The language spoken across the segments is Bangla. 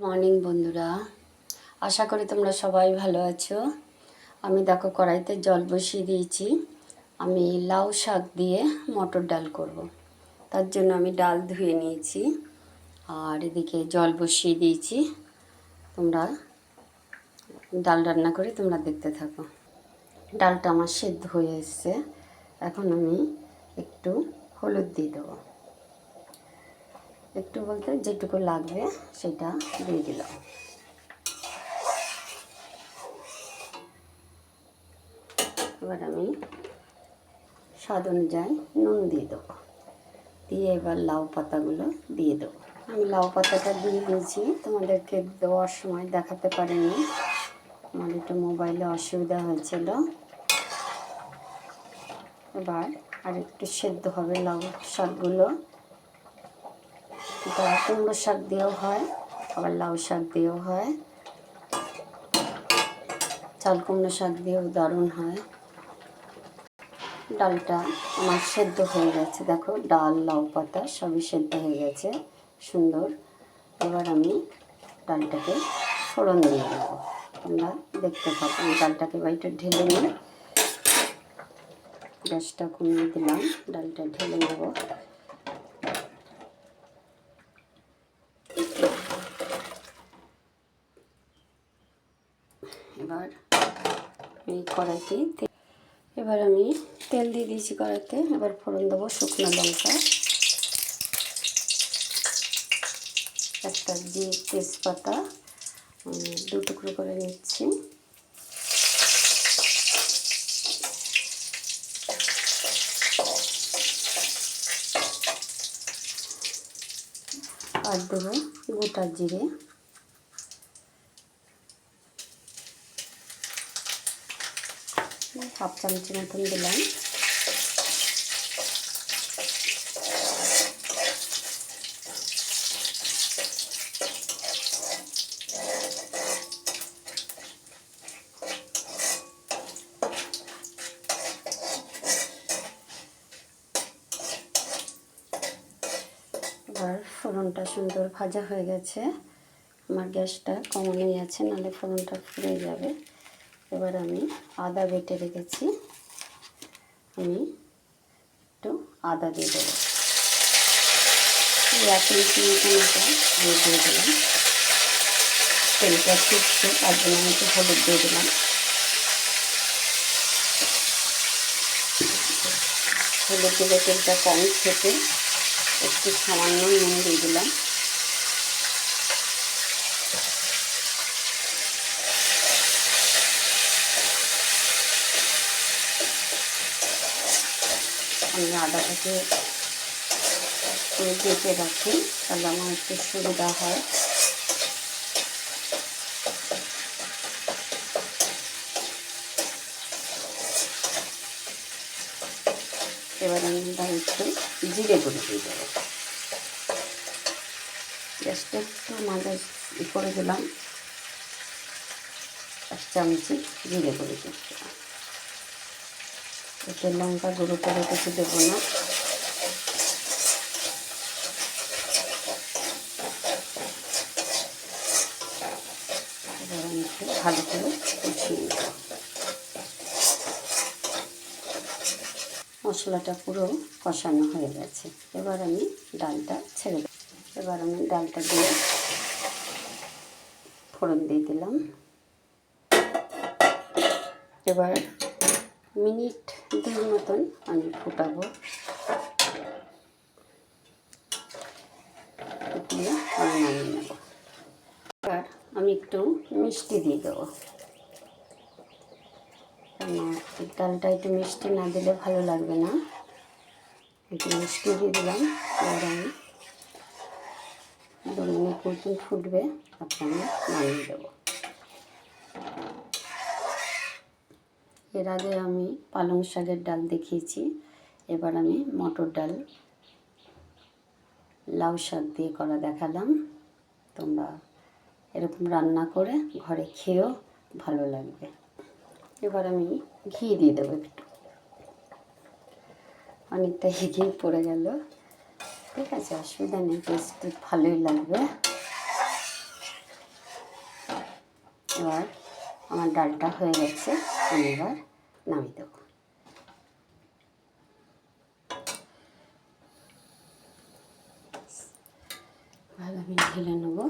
মর্নিং বন্ধুরা, আশা করি তোমরা সবাই ভালো আছো। আমি দেখো কড়াইতে জল বসিয়ে দিয়েছি। আমি লাউ শাক দিয়ে মটর ডাল করব। তার জন্য আমি ডাল ধুয়ে নিয়েছি আর এদিকে জল বসিয়ে দিয়েছি। তোমরা ডাল রান্না করে তোমরা দেখতে থাকো। ডালটা আমার সেদ্ধ হয়ে এসছে। এখন আমি একটু হলুদ দিয়ে দেবো, একটু বলতে যেটুকু লাগবে সেটা দিয়ে দিলাম। এবার আমি স্বাদ অনুযায়ী নুন দিয়ে দেবো, দিয়ে এবার লাউ পাতাগুলো দিয়ে দেবো। আমি লাউ পাতাটা দিয়ে দিয়েছি, তোমাদেরকে দেওয়ার সময় দেখাতে পারিনি, আমার একটু মোবাইলে অসুবিধা হয়েছিল। এবার আর একটু সেদ্ধ হবে লাউ শাকগুলো। এটা কুমড়ো শাক দিয়েও হয়, আবার লাউ শাক দিয়েও হয়, চাল কুমড়ো শাক দিয়েও দারুণ হয়। ডালটা আমার সেদ্ধ হয়ে গেছে, দেখো ডাল লাউ পাতা সবই সেদ্ধ হয়ে গেছে সুন্দর। এবার আমি ডালটাকে ফোড়ন দিয়ে দেবো। তোমরা দেখতে পাবো। আমি ডালটাকে বাড়িটা ঢেলে নিই, গ্যাসটা কমিয়ে দিলাম, ডালটা ঢেলে নেব। এবার এই কড়াইতে এবার আমি তেল দিয়ে দিয়েছি কড়াইতে। এবার ফোড়ন দেবো শুকনো লঙ্কা, একটা দিয়ে তেজপাতা দু টুকরো করে নিচ্ছি, আর দেবো গোটা জিরে, হাফ চামচের মতন দিলাম। এবার ফোড়নটা সুন্দর ভাজা হয়ে গেছে। আমার গ্যাসটা কমানোই আছে, নাহলে ফোড়নটা পুড়ে যাবে। এবার আমি আদা বেটে রেখেছি, আমি একটু আদা দিয়ে দেবো। এক ইঞ্চি মতন আদা দিয়ে দিলাম। তেলটা ফুটছে, তার জন্য আমি একটু হলুদ দিয়ে দিলাম। হলুদ দিলে তেলটা কম খেতে একটু সামান্য নুন দিয়ে দিলাম। আমি আদাটাকে বেটে রাখি, তাহলে আমার একটু সুবিধা হয়। এবার আমি একটু জিরে গুঁড়ো দিয়ে দেবো। গ্যাসটা একটু মাঝে করে দিলাম, এক চামচি জিরে গুঁড়ো দিয়ে দিলাম। এতে লঙ্কা গুঁড়ো করে কিছু দেবো না। এবার আমি একটু ভালো করে কষিয়ে নেব। মশলাটা পুরো কষানো হয়ে গেছে। এবার আমি ডালটা ছেড়ে দেব। এবার আমি ডালটা দিয়ে ফোড়ন দিয়ে দিলাম। এবার মিনিট 2 মতন আমি ফুটাবো, ফুটিয়ে আমি নামিয়ে নেব। এবার আমি একটু মিষ্টি দিয়ে দেবো, ডালটা একটু মিষ্টি না দিলে ভালো লাগবে না। একটু মিষ্টি দিয়ে দিলাম। এবার আমি 2 মিনিট মতন ফুটবে, তারপর আমি নামিয়ে দেবো। এর আগে আমি পালং শাকের ডাল দেখিয়েছি, এবার আমি মটর ডাল লাউ শাক দিয়ে করা দেখালাম। তোমরা এরকম রান্না করে ঘরে খেয়েও ভালো লাগবে। এবার আমি ঘি দিয়ে দেবো একটু, অনেকটা ঘি পড়ে গেল, ঠিক আছে, অসুবিধা নেই, টেস্ট ভালোই লাগবে। এবার আমার ডালটা হয়ে গেছে, আমি এবার নামিয়ে দেবো। ভালো আমি ঢেলে নেবো।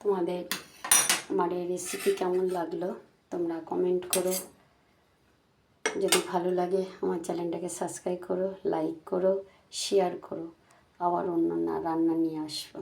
তোমাদের আমার এই রেসিপি কেমন লাগলো তোমরা কমেন্ট করো। যদি ভালো লাগে আমার চ্যানেলটাকে সাবস্ক্রাইব করো, লাইক করো, শেয়ার করো। আবার অন্য রান্না নিয়ে আসবো।